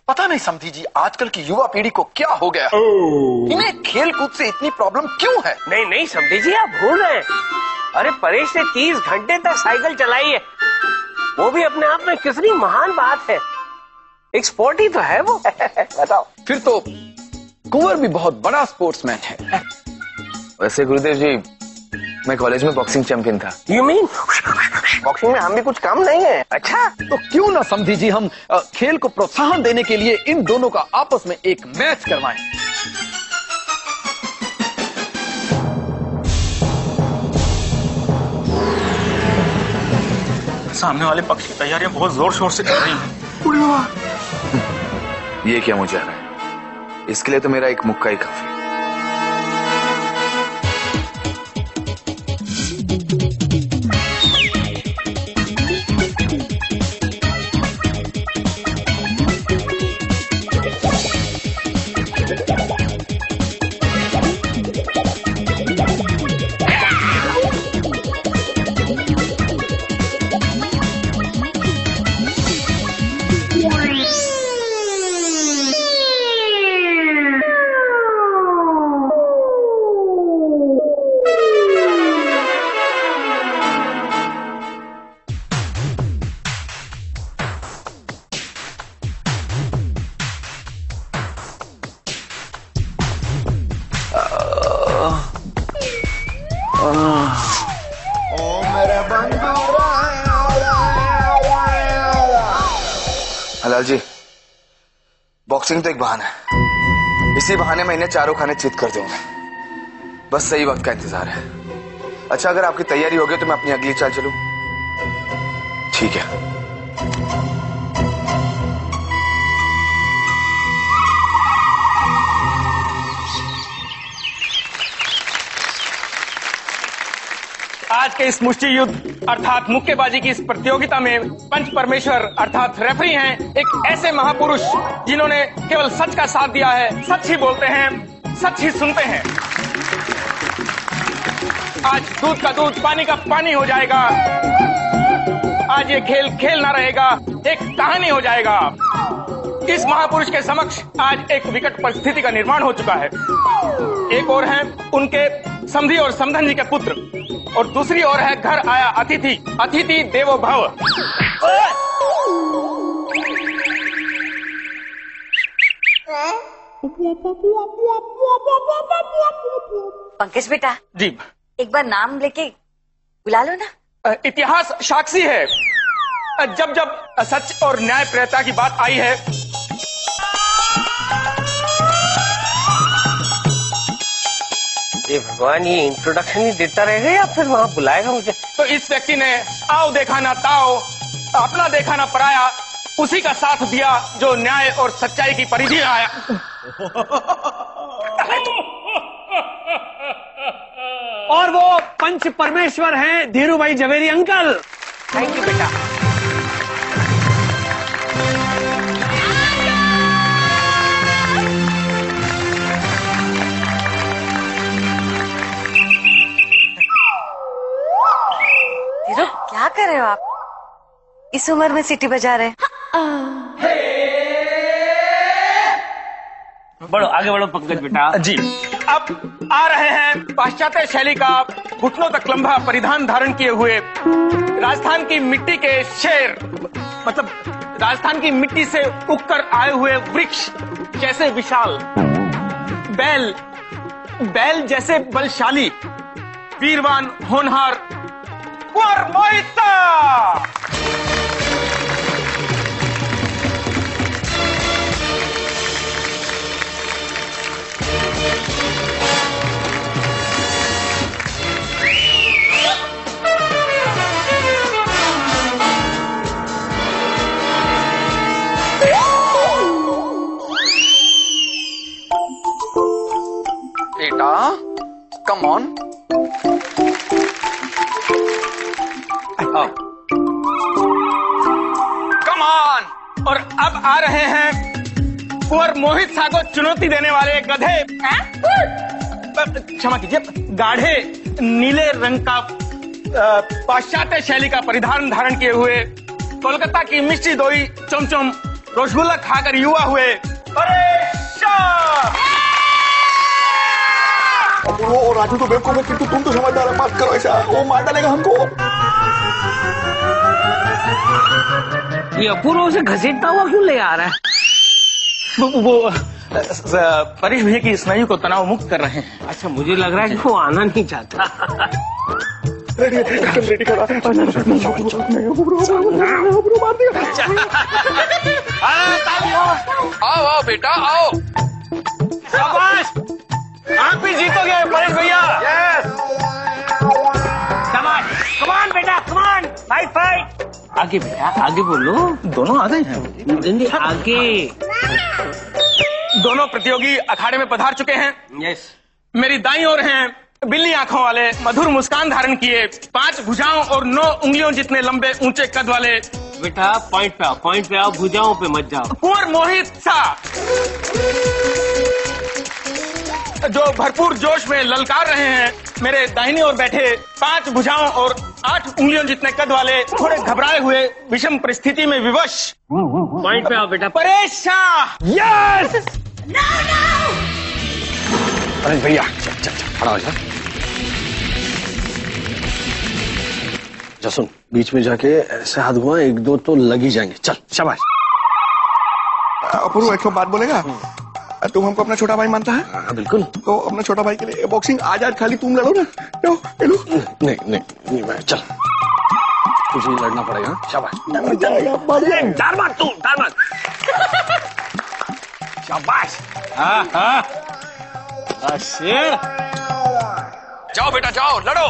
पता नहीं समधी जी, आजकल की युवा पीढ़ी को क्या हो गया। इन्हें खेल कूद से इतनी प्रॉब्लम क्यों है? नहीं नहीं समधी जी, आप भूल रहे हैं। अरे परेश ने 30 घंटे तक साइकिल चलाई है, वो भी अपने आप में कितनी महान बात है। एक स्पोर्ट ही तो है वो। बताओ। फिर तो कुंवर भी बहुत बड़ा स्पोर्ट्समैन है। वैसे गुरुदेव जी, मैं कॉलेज में बॉक्सिंग चैंपियन था। यू मीन बॉक्सिंग में हम भी कुछ कम नहीं है। अच्छा, तो क्यों ना समधी जी हम खेल को प्रोत्साहन देने के लिए इन दोनों का आपस में एक मैच करवाएं। सामने वाले पक्ष की तैयारियां बहुत जोर शोर से कर रही हैं। ये क्या मुझे आ रहा है? इसके लिए तो मेरा एक मुक्का ही काफी। हलाल जी, बॉक्सिंग तो एक बहाना है। इसी बहाने मैं इन्हें चारों खाने चित कर दूंगा। बस सही वक्त का इंतजार है। अच्छा, अगर आपकी तैयारी हो गई तो मैं अपनी अगली चाल चलूं? ठीक है। आज के इस मुष्टि युद्ध अर्थात मुक्केबाजी की इस प्रतियोगिता में पंच परमेश्वर अर्थात रेफरी हैं एक ऐसे महापुरुष जिन्होंने केवल सच का साथ दिया है, सच ही बोलते हैं, सच ही सुनते हैं। आज दूध का दूध, पानी का पानी हो जाएगा। आज ये खेल खेल ना रहेगा, एक कहानी हो जाएगा। इस महापुरुष के समक्ष आज एक विकट परिस्थिति का निर्माण हो चुका है। एक ओर है उनके समधी और समधन जी के पुत्र, और दूसरी ओर है घर आया अतिथि, अतिथि देवो भव। पंकज बेटा जी, एक बार नाम लेके बुला लो ना। इतिहास साक्षी है, जब जब सच और न्याय प्रियता की बात आई है, ये भगवान, ये इंट्रोडक्शन ही देता रहेगा या फिर वहाँ बुलाएगा मुझे? तो इस व्यक्ति ने आओ देखा ना ताओ, अपना देखा ना पराया, उसी का साथ दिया जो न्याय और सच्चाई की परिधि में आया। और वो पंच परमेश्वर हैं धीरू भाई जवेरी अंकल। थैंक यू बेटा। धीरू, क्या कर रहे हो आप? इस उम्र में सीटी बजा रहे? बढ़ो आगे बढ़ो पंकज बेटा। जी, अब आ रहे हैं पाश्चात्य शैली का घुटनों तक लंबा परिधान धारण किए हुए राजस्थान की मिट्टी के शेर, मतलब राजस्थान की मिट्टी से उगकर आए हुए वृक्ष जैसे विशाल, बैल जैसे बलशाली, वीरवान होनहार कुंवर मोहिता। बेटा कम ऑन, कम ऑन। और अब आ रहे हैं कुंवर मोहित शाह को चुनौती देने वाले गधे, क्षमा कीजिए, गाढ़े नीले रंग का पाश्चात्य शैली का परिधान धारण किए हुए, कोलकाता की मिष्टी दोई चमचम रसगुल्ला खाकर युवा हुए परेशान। अपूर्व और राजू तो बेवकूफ है, किंतु तुम तो समझदार है, मत करो ऐसा, वो मार डालेगा हमको। ये अपूर्व से घसीटता हुआ क्यों ले आ रहा है? वो परेश भैया की स्नायु को तनाव मुक्त कर रहे हैं। अच्छा, मुझे लग रहा है कि वो आना नहीं चाहता। रेडी करा। आओ आओ बेटा आओ। शाबाश, आप भी जीतोगे परेश भैया। कमान बेटा, कमान, फाइट फाइट। आगे बेटा, आगे बोलो। दोनों आ गए हैं। आगे। दोनों प्रतियोगी अखाड़े में पधार चुके हैं। यस। मेरी दाईं ओर हैं बिल्ली आंखों वाले, मधुर मुस्कान धारण किए, 5 भुजाओं और 9 उंगलियों जितने लंबे ऊंचे कद वाले। बेटा पॉइंट पे आओ, भुजाओं पे मत जाओ। कुंवर मोहित सा जो भरपूर जोश में ललकार रहे हैं। मेरे दाहिनी ओर बैठे 5 भुजाओं और 8 उंगलियों जितने कद वाले, थोड़े घबराए हुए, विषम परिस्थिति में विवश। पॉइंट पे आओ बेटा। परेश शाह। यस। अरे भैया चल खड़ा हो जा। सुन, बीच में जाके ऐसे हाथ घुमा, 1-2 तो लग ही जाएंगे। चल शाबाश। अपूर्व एक बात बोलेगा, तुम हमको अपना छोटा भाई मानता है? हाँ बिल्कुल। तो अपना छोटा भाई के लिए बॉक्सिंग आज खाली तुम लड़ो ना। नहीं भाई चल, तुझे लड़ना पड़ेगा। शाबाश। डार मार तू, डार मार। शाबाश। हाँ। शेर। जाओ बेटा जाओ, लड़ो।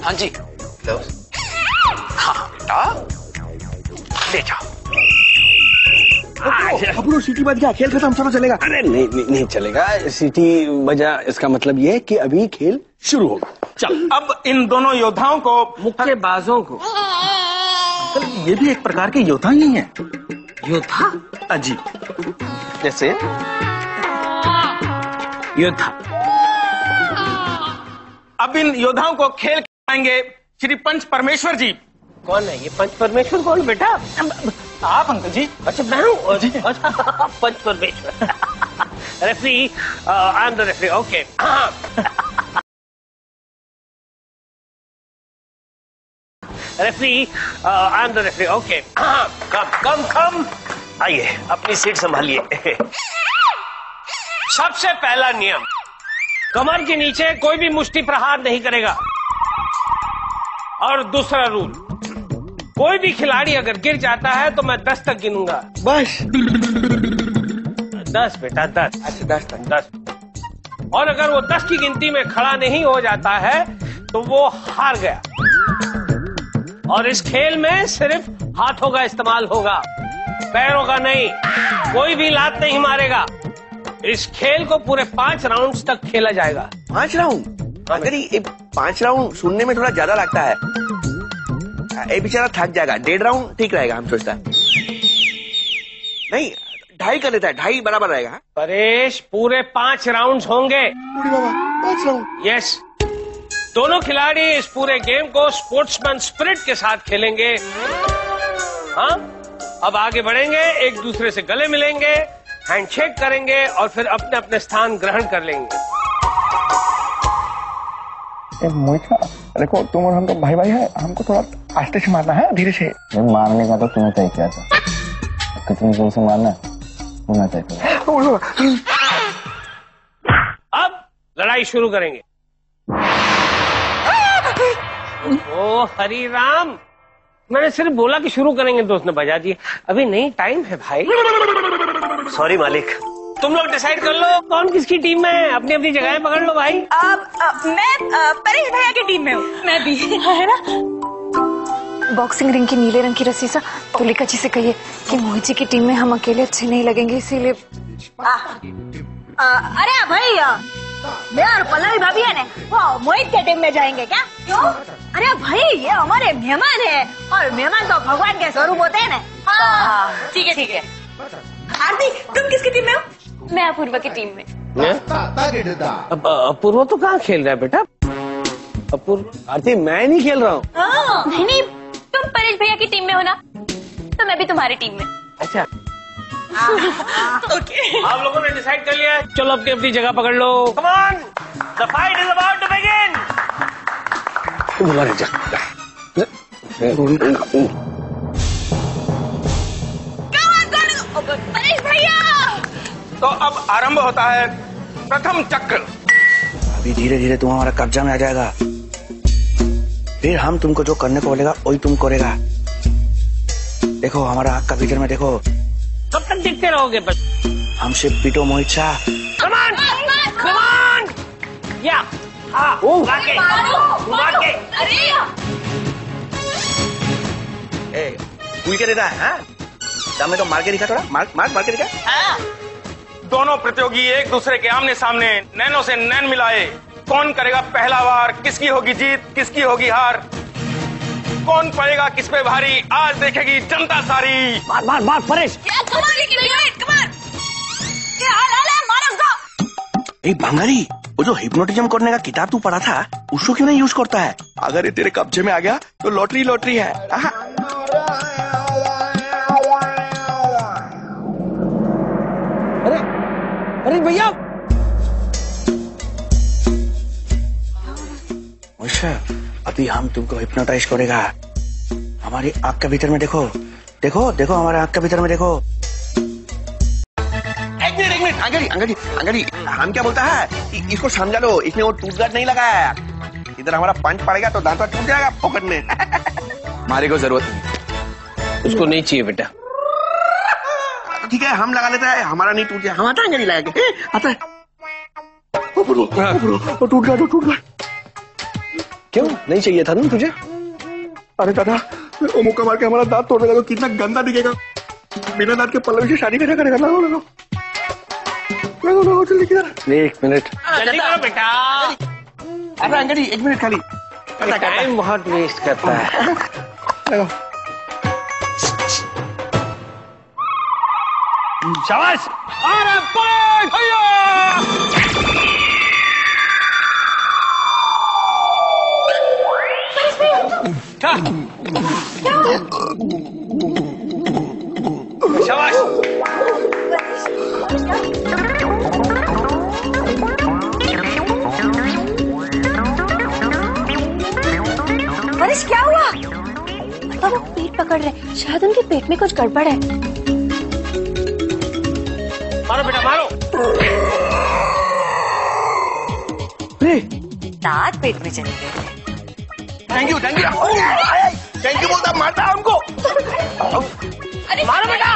हाँ जी। हाँ बेटा ले जाओ। अपूर्व सीटी बज गया, खेल खत्म, चलो चलेगा। अरे नहीं चलेगा, सीटी बजा इसका मतलब ये है कि अभी खेल शुरू होगा। चल, अब इन दोनों योद्धाओं को, मुक्केबाजों को। ये भी एक प्रकार के योद्धा ही हैं। योद्धा? अजी जैसे योद्धा। अब इन योद्धाओं को खेल खिलाएंगे श्री पंच परमेश्वर जी। कौन है ये पंच परमेश्वर? कौन बेटा? आप अंकल जी। अच्छा मैं हूँ। पंच परमेश्वर। Referee, I am the referee. Okay. Referee, I am the referee. Okay. Come आइए, अपनी सीट संभालिए। सबसे पहला नियम, कमर के नीचे कोई भी मुष्टि प्रहार नहीं करेगा। और दूसरा रूल, कोई भी खिलाड़ी अगर गिर जाता है तो मैं 10 तक गिनूंगा। बस 10 बेटा, 10। अच्छा 10 तक। 10। और अगर वो 10 की गिनती में खड़ा नहीं हो जाता है तो वो हार गया। और इस खेल में सिर्फ हाथों का इस्तेमाल होगा, पैरों का नहीं। कोई भी लात नहीं मारेगा। इस खेल को पूरे 5 राउंड्स तक खेला जाएगा। 5 राउंड? अगर ये 5 राउंड सुनने में थोड़ा ज्यादा लगता है, ये बेचारा थक जाएगा। 1.5 राउंड ठीक रहेगा, हम सोचता है। नहीं 2.5 कर लेता है, 2.5 बराबर रहेगा। परेश, पूरे 5 राउंड्स होंगे। 5 राउंड? यस। दोनों खिलाड़ी इस पूरे गेम को स्पोर्ट्समैन स्पिरिट के साथ खेलेंगे। हाँ, अब आगे बढ़ेंगे, एक दूसरे से गले मिलेंगे, हैंडशेक करेंगे और फिर अपने अपने स्थान ग्रहण कर लेंगे। मोहित, देखो तुम और हम तो भाई है, हमको थोड़ा आस्ते से मारना है, धीरे से। मारने का तो तुम्हें तय किया था, कितनी जोर से मारना तुम्हें तय किया। अब लड़ाई शुरू करेंगे। ओ हरी राम, मैंने सिर्फ बोला कि शुरू करेंगे तो उसने बजा दिया। अभी नहीं, टाइम है भाई। सॉरी मालिक। तुम लोग डिसाइड कर लो कौन किसकी टीम में है। अपनी अपनी जगह पकड़ लो भाई। मैं परेश भैया की टीम में हूँ। मैं भी, है ना। बॉक्सिंग रिंग की नीले रंग की रस्सी से तुलिका जी से कहिए कि मोहित जी की टीम में हम अकेले अच्छे नहीं लगेंगे, इसीलिए। अरे भैया, मैं और पल्लवी भाभी है ना, वो मोहित के टीम में जाएंगे क्या? क्यों? अरे भाई, ये हमारे मेहमान है और मेहमान तो भगवान के स्वरूप होते हैं ना। ठीक है ठीक है। आरती, तुम किसकी टीम में हो? मैं अपूर्वा की टीम में। अपूर्वा तो कहाँ खेल रहा है बेटा? अपूर्व? आरती, मैं नहीं खेल रहा हूँ। नहीं, तुम परेश भैया की टीम में हो ना। तो मैं भी तुम्हारी टीम में। अच्छा ओके। आप लोगों ने डिसाइड कर लिया है, चलो अपनी अपनी जगह पकड़ लो। Come on, the fight is about to begin. Paresh भैया। तो अब आरंभ होता है प्रथम चक्र। अभी धीरे धीरे तुम हमारा कब्जा में आ जाएगा, फिर हम तुमको जो करने को बोलेगा वही तुम करेगा। देखो हमारा आँख का भीतर में देखो। कब तक देखते रहोगे बस? हमसे पीटो Mohit Shah. Come on, come on. या हाँ, घुमा के, घुमा के। ए, तू क्या देता है? हाँ? दामे तो मार के दिखा थोड़ा, मार के दिखा। दोनों प्रतियोगी एक दूसरे के आमने सामने नैनों से नैन मिलाए। कौन करेगा पहला वार, किसकी होगी जीत, किसकी होगी हार, कौन पड़ेगा किस पे भारी, आज देखेगी जनता सारी। मार मार मार परेश। ए भंगारी, वो जो हिप्नोटिज्म करने का किताब तू पढ़ा था उसको क्यों नहीं यूज करता है? अगर ये तेरे कब्जे में आ गया तो लॉटरी लॉटरी है। अरे भैया, अभी हम तुमको हिप्नोटाइज करेगा। हमारी आँख के भीतर में देखो, देखो देखो हमारे आँख के भीतर में देखो। एक मिनट अंगड़ी, हम क्या बोलता है? इसको समझा लो, इसमें वो टूथब्रश नहीं लगाया। इधर हमारा पंच पड़ेगा तो दांत टूट जाएगा पॉकेट में। हमारे को जरूरत नहीं, उसको नहीं चाहिए बेटा। ठीक है हम लगा लेते हैं, हमारा नहीं टूट जाए। हम आता है नहीं लगा के आता है। टूट गया। क्यों नहीं चाहिए था ना तुझे? अरे दादा, वो मुक्का मार के हमारा दांत तोड़ देगा तो कितना गंदा दिखेगा। बिना दांत के पल्लवी से शादी कैसे करेगा? लगाओ जल्दी किधर। एक मिनट, जल्दी करो बेटा। अरे अंगड़ी एक मिनट खाली, टाइम बहुत वेस्ट करता है। लगाओ। शाबाश। अरे परेश भैया। शाबाश। परेश क्या हुआ? पता वो पेट पकड़ रहे, शायद उनके पेट में कुछ गड़बड़ है। मारो बेटा मारो। दांत पेट में चले गए। थैंक यू बोलता मारता हमको। अरे मारो बेटा।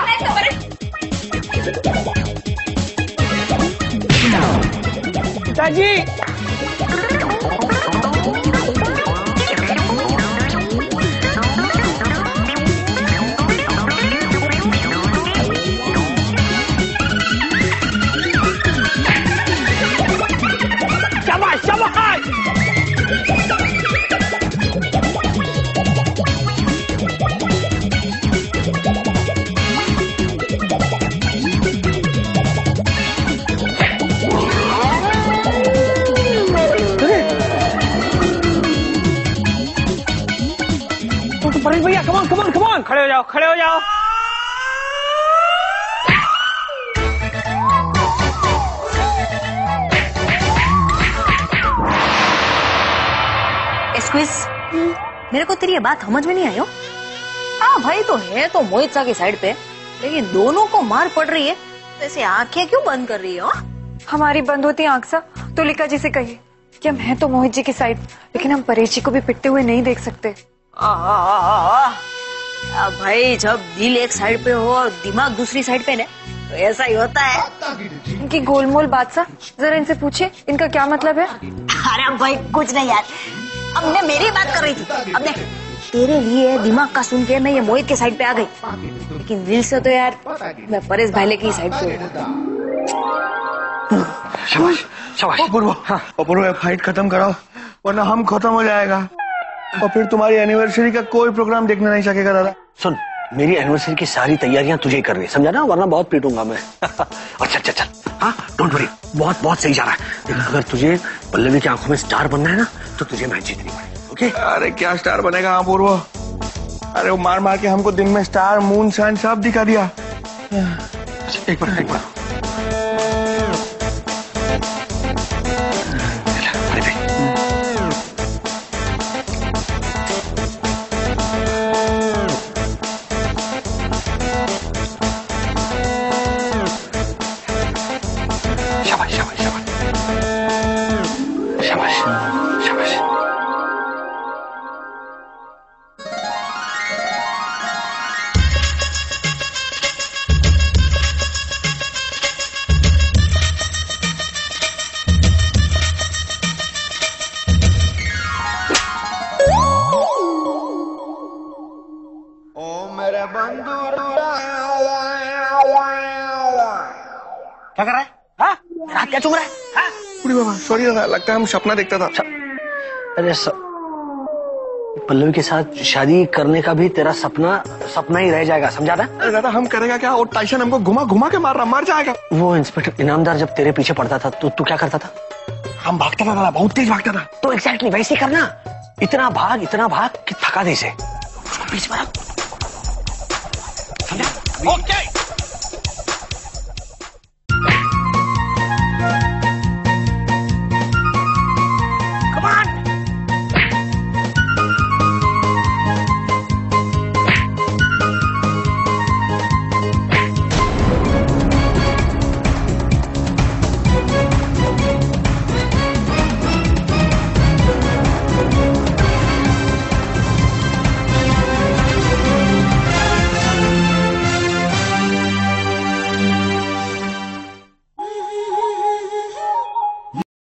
पिताजी। शाबाश शाबाश। परेश भैया कम ऑन, खड़े हो जाओ। एक्सक्यूज, मेरे को तेरी ये बात समझ में नहीं आई हो। हाँ भाई तो है तो मोहित शाह की साइड पे, लेकिन दोनों को मार पड़ रही है तो ऐसे आंखें क्यों बंद कर रही हो? हमारी बंद होती आंख सा तो लिका जी से कहिए कि हम हैं तो मोहित जी की साइड, लेकिन हम परेश जी को भी पिटते हुए नहीं देख सकते। भाई जब दिल एक साइड पे हो और दिमाग दूसरी साइड पे ना तो ऐसा ही होता है। इनकी गोलमोल बात सा, जरा इनसे पूछिए इनका क्या मतलब है। अरे भाई कुछ नहीं यार, अब मैं मेरी बात कर रही थी। अब देख तेरे लिए दिमाग का सुन के मैं ये मोहित के साइड पे आ गई, लेकिन दिल से तो यार मैं परेश भाईले की साइड पे हूँ। शाबाश अपूर्व, फाइट खत्म कराओ वरना हम खत्म हो जाएगा और फिर तुम्हारी एनिवर्सरी का कोई प्रोग्राम देखने नहीं सकेगा। दादा सुन, मेरी एनिवर्सरी की सारी तैयारियां तुझे ही करनी है, समझा ना? वरना बहुत पीटूंगा मैं। और चल हाँ, डोंट वरी, बहुत सही जा रहा है। लेकिन अगर तुझे पल्लवी की आंखों में स्टार बनना है ना तो तुझे मैच जीतनी पड़ेगी। ओके? अरे क्या स्टार बनेगा अपूर्व? अरे वो मार मार के हमको दिन में स्टार मून सन सब दिखा दिया। एक बार शाबाश शाबाश शाबाश शाबाश शाबाश। क्या कर रहा है? हाँ? रात क्या चुग रहा है? हाँ? पूरी बाबा सॉरी दादा, लगता है हम सपना देखता था। अरे पल्लवी के साथ शादी करने का भी तेरा सपना ही रह जाएगा, समझा ना? अरे दादा हम करेगा क्या, और टाइसन हमको घुमा घुमा के मार रहा, मर जाएगा। वो इंस्पेक्टर इनामदार जब तेरे पीछे पड़ता था तो तू क्या करता था? हम भागता था दादा, बहुत तेज भागता था। तो एग्जैक्टली वैसे ही करना, इतना भाग कि थका दे इसे। उसको बीच में रख, समझा? ओके